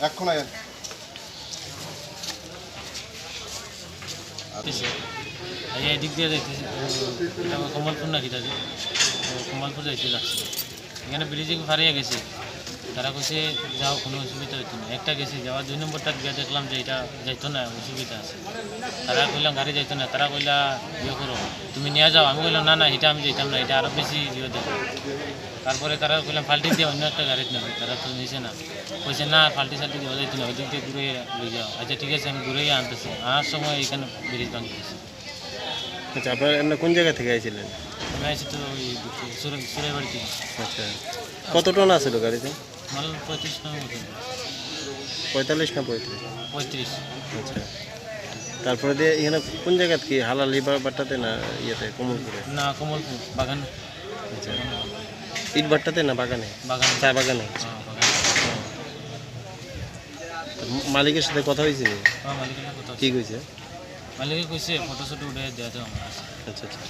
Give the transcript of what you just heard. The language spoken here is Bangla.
এখন এদিক দিয়ে যাইতেছি কমলপুর না কিটা কমলপুর যাইতে যাচ্ছে এখানে ব্রিজিং হারিয়ে গেছে তারা কইছে যাও কোনো অসুবিধা হইতো না একটা গেছে যাওয়ার 2 নম্বরটা গিয়ে দেখলাম যে এটা যাইতো না অসুবিধা আছে তারা কইলাম গাড়ি যাইতো না তারা কইলা ইয়ে করো তুমি নিয়ে যাও আমি কইলাম না না এটা আমি যাইতাম না এটা আরও বেশি ইয়ে দেবো তারপরে তারা কইলাম ফাল্টি দিয়ে অন্য একটা গাড়িতে নেবে তারা তো নিয়েছে না কইছে না ফাল্টি সাল্টি দেওয়া যাইতো না ওই দিক দিয়ে ঘুরে লই যাও আচ্ছা ঠিক আছে আমি ঘুরেই আনতেছি আনার সময় এখানে ব্রিজ ভাঙি গেছে। আচ্ছা আপনারা কোন জায়গা থেকে আইছিলেন? আমি আছি তো ওই সুরের বাড়ি থেকে। আচ্ছা কত টন আছে গাড়িতে? মাল 35 টনের মতো। 45 না 35? 35। আচ্ছা তারপরে দিয়ে এখানে কোন জায়গা কি হালালি বাট্টাতে না ইয়েতে কমলপুরে? না কমলপুর বাগানে। আচ্ছা ইট বাট্টাতে না বাগানে? বাগানে, চা বাগানে। হ্যাঁ বাগানে। মালিকের সাথে কথা হয়েছে? হ্যাঁ মালিকের সাথে কথা কি কইছে? মালিকে কইছে ফটো শটো উঠে দেওয়া তো আমার কাছে। আচ্ছা আচ্ছা